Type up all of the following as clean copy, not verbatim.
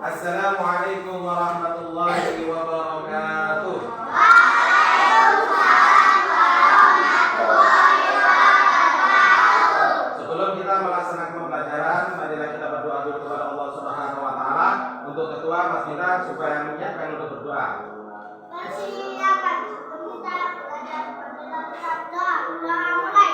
Assalamualaikum warahmatullahi wabarakatuh. Sebelum kita melaksanakan pembelajaran, marilah kita berdoa dulu kepada Allah Subhanahu wa taala. Untuk ketua Mas Mita supaya menyiapkan untuk berdoa. Persilakan kita belajar doa mulai.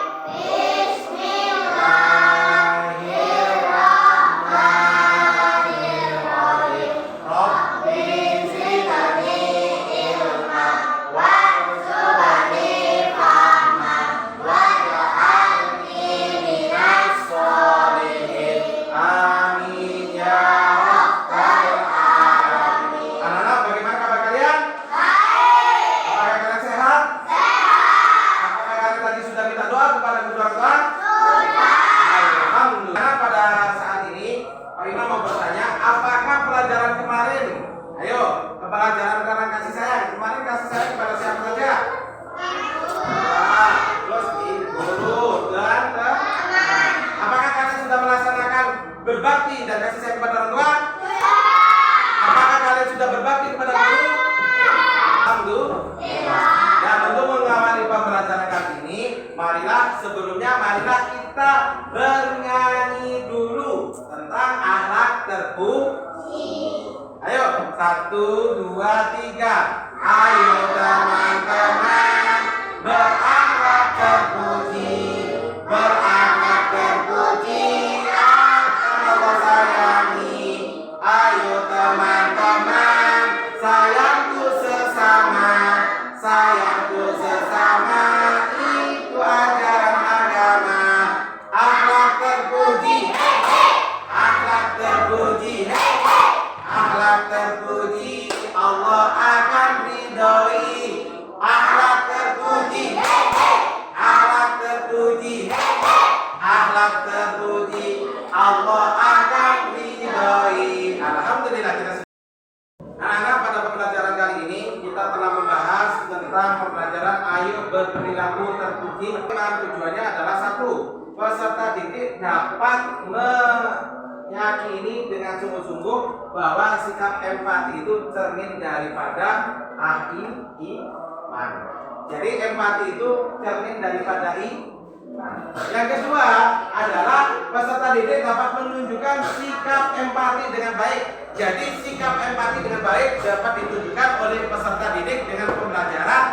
Pelajaran tentang kasih sayang kemarin, kasih sayang kepada siapa saja? Terus guru dan apakah kalian sudah melaksanakan berbakti dan kasih sayang kepada orang tua? Apakah kalian sudah berbakti kepada guru? Alhamdulillah. Dan untuk mengawali pembelajaran kali ini, marilah kita bernyanyi dulu tentang akhlak terpuji. Ayo, 1, 2, 3. Ayo teman-teman, berakhlak terpuji, berakhlak terpuji, akan Allah sayangi. Ayo teman-teman, sayangku sesama, sayangku sesama, itu ajaran agama. Akhlak terpuji, akhlak terpuji, akhlak terpuji, Allah akan ridhoi. Akhlak terpuji, akhlak terpuji, akhlak terpuji, Allah akan ridhoi. Alhamdulillah. Anak-anak, pada pembelajaran kali ini kita telah membahas tentang pembelajaran ayo berperilaku terpuji. Tujuannya adalah 1, peserta didik dapat yakini dengan sungguh-sungguh bahwa sikap empati itu cermin daripada iman. Jadi empati itu cermin daripada iman. Yang kedua adalah peserta didik dapat menunjukkan sikap empati dengan baik. Jadi sikap empati dengan baik dapat ditunjukkan oleh peserta didik dengan pembelajaran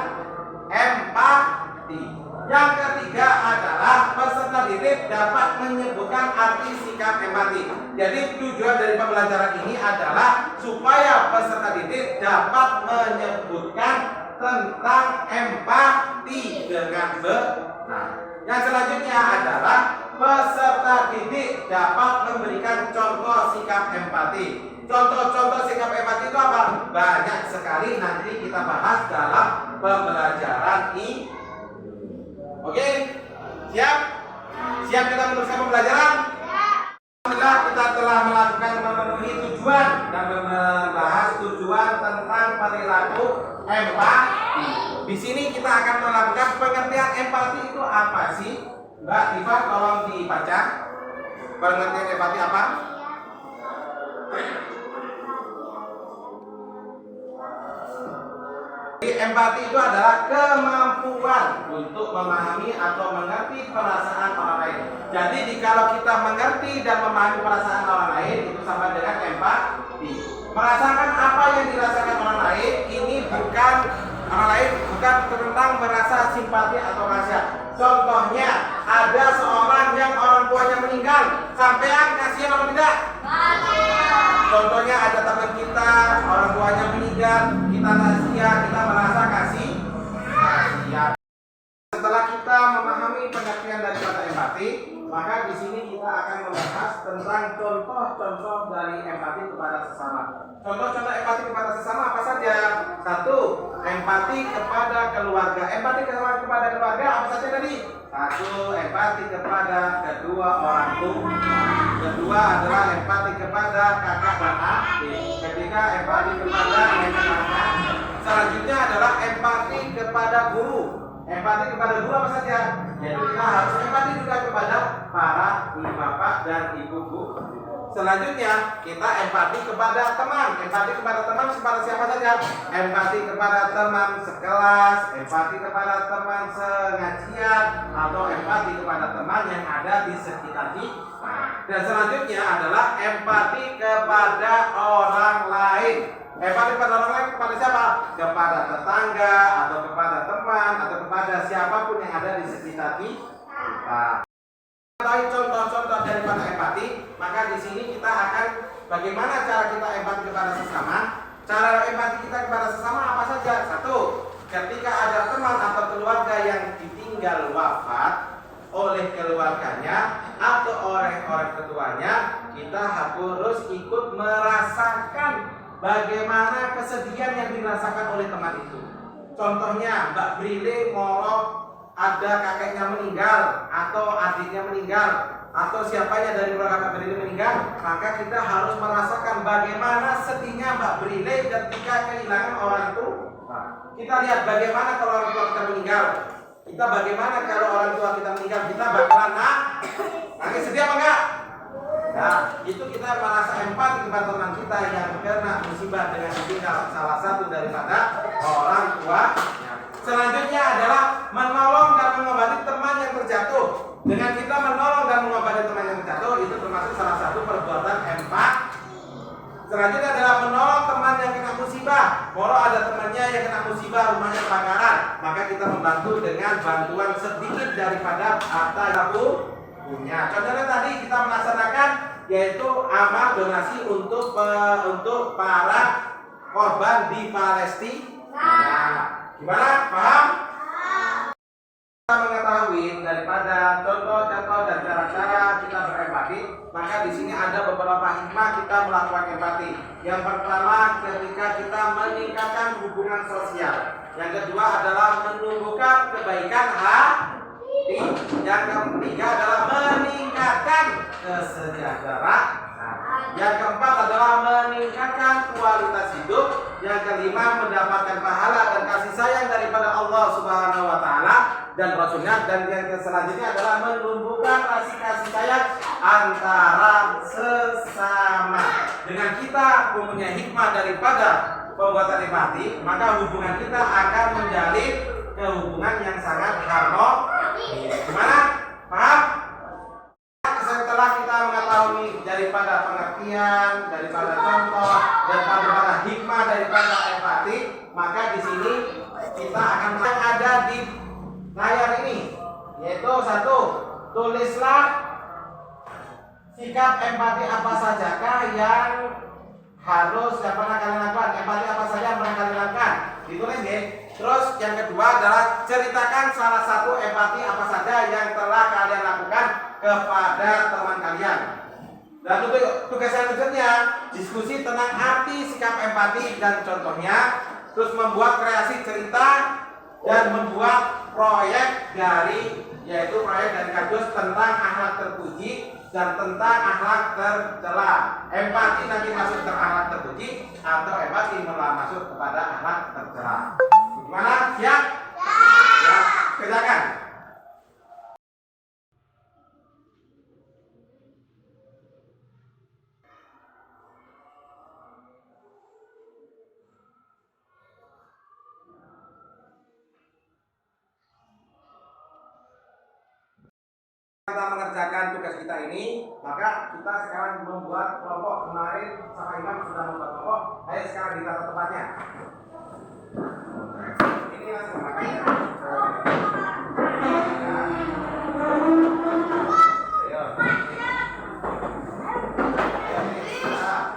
empati. Yang ketiga adalah peserta didik dapat menyebutkan arti sikap empati. Jadi tujuan dari pembelajaran ini adalah supaya peserta didik dapat menyebutkan tentang empati dengan benar. Yang selanjutnya adalah peserta didik dapat memberikan contoh sikap empati. Contoh-contoh sikap empati itu apa? Banyak sekali, nanti kita bahas dalam pembelajaran ini. Oke, siap? Siap kita meneruskan pembelajaran? Alhamdulillah, kita telah melakukan memenuhi tujuan dan membahas tujuan tentang perilaku empati. Di sini kita akan melakukan pengertian empati itu apa sih? Mbak Tifa, tolong dibaca. Pengertian empati apa? Empati itu adalah kemampuan untuk memahami atau mengerti perasaan orang lain. Jadi jikalau kita mengerti dan memahami perasaan orang lain, itu sama dengan empati. Merasakan apa yang dirasakan orang lain, ini bukan orang lain, bukan tentang merasa simpati atau kasihan. Contohnya, ada seorang yang orang tuanya meninggal, sampean kasihan atau tidak? Contohnya ada teman kita, orang tuanya meninggal, kita kasihan, kita merasa kasihan. Setelah kita memahami pengertian daripada empati, maka di sini kita akan membahas tentang contoh-contoh dari empati kepada sesama. Contoh-contoh empati kepada sesama apa saja? 1, empati kepada keluarga. Empati kepada keluarga apa saja tadi? 1, empati kepada kedua orang tua. Kedua adalah empati kepada kakak dan adik. Ketiga, empati kepada nenek. Selanjutnya adalah empati kepada guru. Empati kepada guru apa saja? Jadi kita harus empati juga kepada para ibu bapak dan ibu guru. Selanjutnya kita empati kepada teman. Empati kepada teman kepada siapa saja? Empati kepada teman sekelas, empati kepada teman sengajian, atau empati kepada teman yang ada di sekitar kita. Dan selanjutnya adalah empati kepada orang lain. Empati kepada orang lain kepada siapa? Kepada tetangga, atau kepada teman, atau kepada siapapun yang ada di sekitar kita. Contoh-contoh daripada empati, maka di sini kita akan bagaimana cara kita empati kepada sesama. Cara empati kita kepada sesama apa saja? Satu, ketika ada teman atau keluarga yang ditinggal wafat oleh keluarganya atau oleh orang tuanya, kita harus ikut merasakan bagaimana kesedihan yang dirasakan oleh teman itu. Contohnya, Mbak Brile moro ada kakeknya meninggal atau adiknya meninggal atau siapanya dari keluarga Mbak Brile meninggal, maka kita harus merasakan bagaimana sedihnya Mbak Brile ketika kehilangan orang tua. Kita lihat bagaimana kalau orang tua kita meninggal, kita bagaimana kalau orang tua kita meninggal, kita bakalan nangis sedih apa enggak? Nah, itu kita merasa empati kepada teman kita yang kena musibah dengan ditinggal salah satu daripada orang tua. Selanjutnya adalah menolong dan mengobati teman yang terjatuh. Dengan kita menolong dan mengobati teman yang terjatuh, itu termasuk salah satu perbuatan empati. Selanjutnya adalah menolong teman yang kena musibah. Kalau ada temannya yang kena musibah, rumahnya kebakaran, maka kita membantu dengan bantuan sedikit daripada harta yang punya. Contohnya tadi kita melaksanakan yaitu amal donasi untuk para korban di Palestina. Gimana? Paham? Kita mengetahui daripada contoh-contoh dan cara-cara kita berempati, maka di sini ada beberapa hikmah kita melakukan empati. Yang pertama, ketika kita meningkatkan hubungan sosial. Yang kedua adalah menumbuhkan kebaikan hati. Yang ketiga adalah meningkatkan kesejahteraan. Yang keempat adalah meningkatkan kualitas hidup. Yang kelima, mendapatkan pahala dan kasih sayang daripada Allah Subhanahu wa Ta'ala dan Rasulnya. Dan yang selanjutnya adalah menumbuhkan kasih sayang antara sesama. Dengan kita mempunyai hikmah daripada pembuatan empati, maka hubungan kita akan menjalin hubungan yang sangat harmonis. Gimana? Paham? Setelah kita mengetahui daripada pengertian, daripada contoh, daripada hikmah daripada empati, maka di sini kita akan ada di layar ini, yaitu satu, tulislah sikap empati apa sajakah yang harus yang pernah kalian lakukan. Empati apa saja yang pernah kalian lakukan, ditulis ya. Terus yang kedua adalah ceritakan salah satu empati apa saja yang telah kalian lakukan kepada teman kalian. Dan untuk tugas selanjutnya, diskusi tentang arti sikap empati dan contohnya. Terus membuat kreasi cerita dan membuat proyek yaitu proyek dari kardus tentang akhlak terpuji dan tentang akhlak tercela. Empati nanti masuk ke akhlak terpuji atau empati malah masuk kepada akhlak tercela. Gimana? Siap? Ya, kerjakan. Kita mengerjakan tugas kita ini, maka kita sekarang membuat kelompok. Kemarin sama Imam sudah membuat kelompok. Ayo sekarang ditata tempatnya. Ini langsung makanya.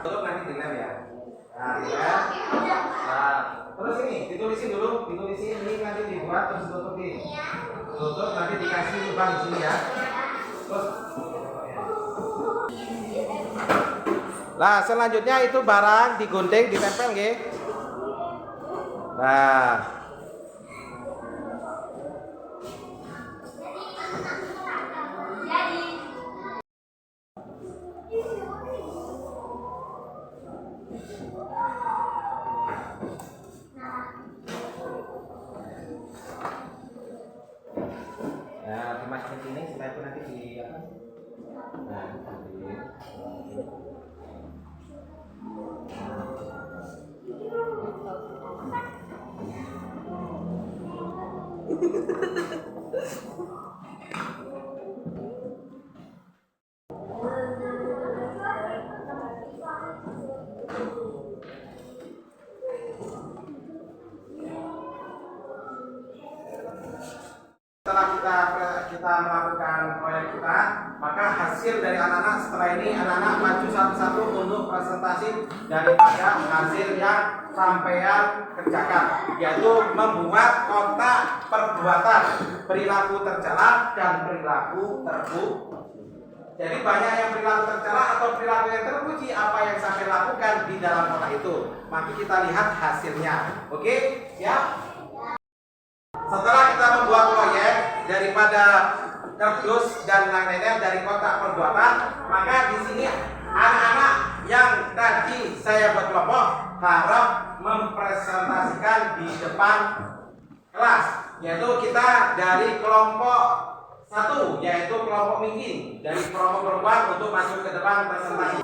Tutup nanti dengan ya. Terus ini ditulisin dulu, ini nanti dibuat terus tutupin. Tutup nanti dikasih lubang di sini ya. Nah, selanjutnya itu barang digunting, ditempel nggih. Nah. Nah, dimasukin sini setelah itu nanti di apa? Nah, Setelah kita melakukan proyek kita, maka hasil dari anak-anak setelah ini anak-anak maju satu-satu untuk presentasi daripada hasil yang sampean kerjakan, yaitu membuat kotak perbuatan perilaku tercela dan perilaku terpuji. Jadi banyak yang perilaku tercela atau perilaku yang terpuji apa yang sampai lakukan di dalam kotak itu. Maka kita lihat hasilnya. Oke, siap? Setelah kita membuat proyek daripada kardus dan lain-lainnya dari kotak perbuatan, maka di sini anak-anak yang tadi saya buat kelompok harap mempresentasikan di depan kelas, yaitu kita dari kelompok 1, yaitu kelompok minggi dari kelompok perempuan untuk masuk ke depan presentasi.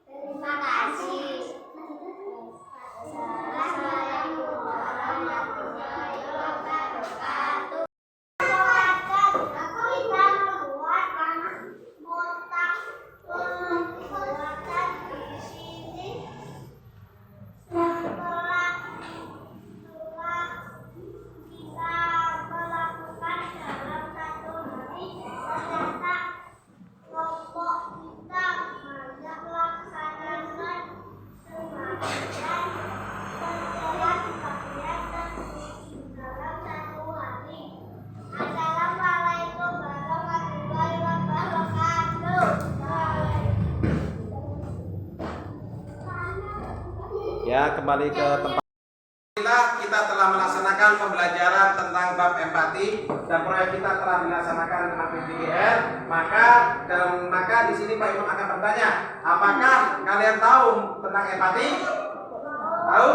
Terima kasih. Assalamualaikum warahmatullahi wabarakatuh. Kita membuat kotak perbuatan di sini. Setelah kita melakukan dalam satu hari, ternyata kelompok kita banyak melaksanakan sebagian dalam satu hari. Assalamualaikum warahmatullahi wabarakatuh. Ya, kembali ke tempat. Kita telah melaksanakan pembelajaran tentang bab empati dan proyek kita telah dilaksanakan dengan PJGR. Maka di sini Pak Imam akan bertanya, apakah kalian tahu tentang empati? Tahu?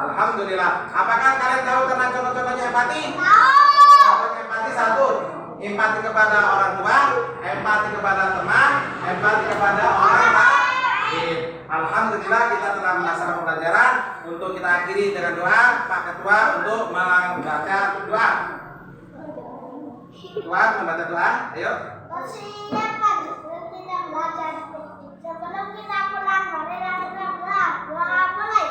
Alhamdulillah. Apakah kalian tahu tentang contoh-contohnya empati? Contoh empati 1, empati kepada orang tua, empati kepada teman, empati kepada orang lain. Alhamdulillah kita telah melaksanakan pembelajaran. Untuk kita akhiri dengan doa, Pak Ketua untuk membaca doa. Ketua membaca doa, ayo. Persiapan sebelum kita belajar. Sebelum kita pulang, mari kita berdoa. Doa mulai.